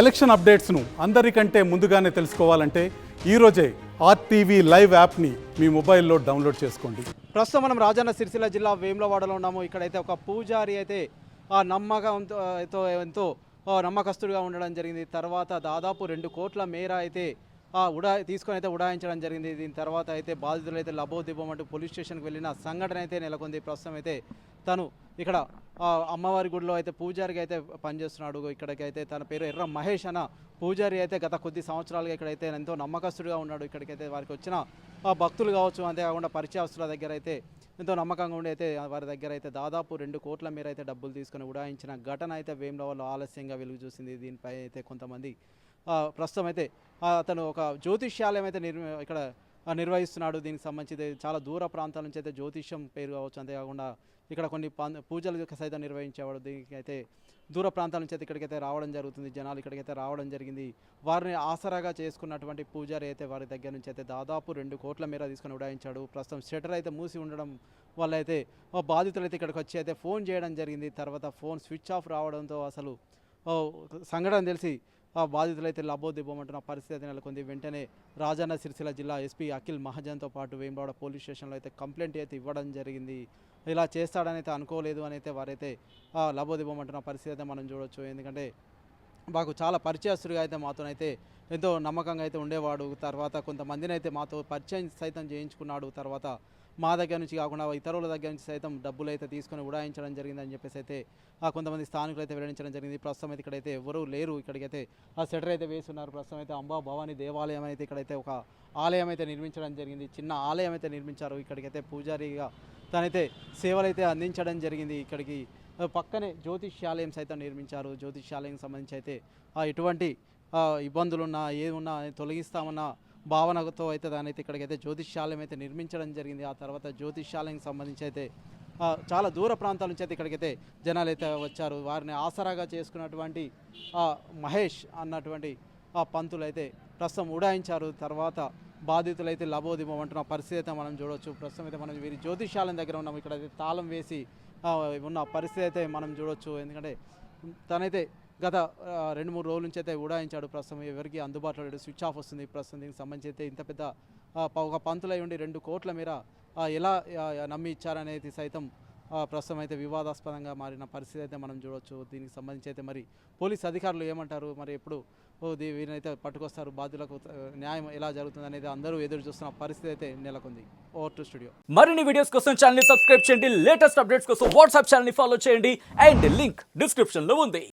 Election అప్డేట్స్ను అందరికంటే ముందుగానే తెలుసుకోవాలంటే ఈరోజే ఆర్టీవీ లైవ్ యాప్ని మీ మొబైల్లో డౌన్లోడ్ చేసుకోండి. ప్రస్తుతం మనం రాజన్న సిరిసిల్ల జిల్లా వేములవాడలో ఉన్నాము. ఇక్కడైతే ఒక పూజారి అయితే ఆ నమ్మకంతో ఎంతో నమ్మకస్తుడిగా ఉండడం జరిగింది. తర్వాత దాదాపు 2 కోట్ల మేర అయితే తీసుకొని అయితే ఉడాయించడం జరిగింది. దీని తర్వాత అయితే బాధితులు అయితే లబోదిబ్బమంటూ పోలీస్ స్టేషన్కి వెళ్ళిన సంఘటన అయితే నెలకొంది. ప్రస్తుతం అయితే తను ఇక్కడ అమ్మవారి గుడిలో అయితే పూజారిగా అయితే పనిచేస్తున్నాడు. ఇక్కడికైతే తన పేరు ఎర్ర మహేష్ అన్న పూజారి అయితే గత కొద్ది సంవత్సరాలుగా ఇక్కడైతే ఎంతో నమ్మకస్తుడిగా ఉన్నాడు. ఇక్కడికైతే వారికి వచ్చిన భక్తులు కావచ్చు, అంతేకాకుండా పరిచయస్తుల దగ్గర అయితే ఎంతో నమ్మకంగా ఉండి అయితే వారి దగ్గర అయితే దాదాపు 2 కోట్ల మేర అయితే డబ్బులు తీసుకొని ఉడాయించిన ఘటన అయితే వేములవాడలో ఆలస్యంగా వెలుగు చూసింది. దీనిపై అయితే కొంతమంది ప్రస్తుతం అయితే అతను ఒక జ్యోతిష్యాలయం అయితే ఇక్కడ నిర్వహిస్తున్నాడు. దీనికి సంబంధించి చాలా దూర ప్రాంతాల నుంచి అయితే జ్యోతిష్యం పేరు కావచ్చు, అంతేకాకుండా ఇక్కడ కొన్ని పూజలు సైతం నిర్వహించేవాడు. దీనికి అయితే దూర ప్రాంతాల నుంచి అయితే ఇక్కడికైతే రావడం జరుగుతుంది. జనాలు ఇక్కడికైతే రావడం జరిగింది. వారిని ఆసరాగా చేసుకున్నటువంటి పూజారి అయితే వారి దగ్గర నుంచి అయితే దాదాపు 2 కోట్ల మేర తీసుకొని ఉడాయించాడు. ప్రస్తుతం షటర్ అయితే మూసి ఉండడం వల్ల అయితే బాధితులు అయితే ఇక్కడికి వచ్చి అయితే ఫోన్ చేయడం జరిగింది. తర్వాత ఫోన్ స్విచ్ ఆఫ్ రావడంతో అసలు సంఘటన తెలిసి బాధితులు అయితే లబోదిబ్బమంటున్న పరిస్థితి నెలకొంది. వెంటనే రాజన్న సిరిసిల్ల జిల్లా ఎస్పీ అఖిల్ మహాజన్తో పాటు వేములవాడ పోలీస్ స్టేషన్లో అయితే కంప్లైంట్ అయితే ఇవ్వడం జరిగింది. ఇలా చేస్తాడని అయితే అనుకోలేదు అని అయితే వారైతే లబోదిబ్బమంటున్న పరిస్థితి అయితే మనం చూడవచ్చు. ఎందుకంటే మాకు చాలా పరిచయస్తుడిగా అయితే మాతోనైతే ఎంతో నమ్మకంగా అయితే ఉండేవాడు. తర్వాత కొంతమందిని అయితే మాతో పరిచయం సైతం చేయించుకున్నాడు. తర్వాత మా దగ్గర నుంచి కాకుండా ఇతరుల దగ్గర నుంచి సైతం డబ్బులు అయితే తీసుకొని ఉడాయించడం జరిగిందని చెప్పేసి అయితే కొంతమంది స్థానికులు అయితే వెల్లడించడం జరిగింది. ప్రస్తుతం అయితే ఇక్కడైతే ఎవరూ లేరు. ఇక్కడికైతే షటర్ అయితే వేస్తున్నారు. ప్రస్తుతం అయితే అంబా భవానీ దేవాలయం అయితే ఇక్కడైతే ఒక ఆలయం అయితే నిర్మించడం జరిగింది. చిన్న ఆలయం అయితే నిర్మించారు. ఇక్కడికైతే పూజారిగా తనైతే సేవలు అయితే అందించడం జరిగింది. ఇక్కడికి పక్కనే జ్యోతిష్యాలయం సైతం నిర్మించారు. జ్యోతిష్యాలయం సంబంధించి అయితే ఎటువంటి ఇబ్బందులున్నా ఏమున్నా తొలగిస్తామన్న భావనతో అయితే దానైతే ఇక్కడికైతే జ్యోతిష్యాలయం అయితే నిర్మించడం జరిగింది. ఆ తర్వాత జ్యోతిష్యాలయం సంబంధించి అయితే చాలా దూర ప్రాంతాల నుంచి అయితే ఇక్కడికైతే జనాలు అయితే వచ్చారు. వారిని ఆసరాగా చేసుకున్నటువంటి మహేష్ అన్నటువంటి పంతులు అయితే ప్రస్తుతం ఉడాయించారు. తర్వాత బాధితులు అయితే లబోదిబ్బమంటున్న పరిస్థితి అయితే మనం చూడవచ్చు. ప్రస్తుతం అయితే మనం వీరి జ్యోతిష్యాలయం దగ్గర ఉన్నాం. ఇక్కడైతే తాళం వేసి ఉన్న పరిస్థితి అయితే మనం చూడవచ్చు. ఎందుకంటే తనైతే గత 2-3 రోజుల నుంచి అయితే ఉడాయించాడు. ప్రస్తుతం ఎవరికి అందుబాటులో లేడు, స్విచ్ ఆఫ్ వస్తుంది. ప్రస్తుతం దీనికి సంబంధించి అయితే ఇంత పెద్ద ఒక పంతులై ఉండి 2 కోట్ల మేర ఎలా నమ్మి ఇచ్చారనేది సైతం ప్రస్తుతం అయితే వివాదాస్పదంగా మారిన పరిస్థితి అయితే మనం చూడవచ్చు. దీనికి సంబంధించి అయితే మరి పోలీస్ అధికారులు ఏమంటారు, మరి ఎప్పుడు వీరినైతే పట్టుకొస్తారు, బాధ్యులకు న్యాయం ఎలా జరుగుతుంది అనేది అందరూ ఎదురు చూస్తున్న పరిస్థితి అయితే నెలకొంది. Over to studio. మరిన్ని వీడియోస్ కోసం ఛానల్ ని సబ్స్క్రైబ్ చేయండి. లేటెస్ట్ అప్డేట్స్ కోసం వాట్సాప్ ఛానల్ ని ఫాలో చేయండి. అండ్ లింక్ డిస్క్రిప్షన్ లో ఉంది.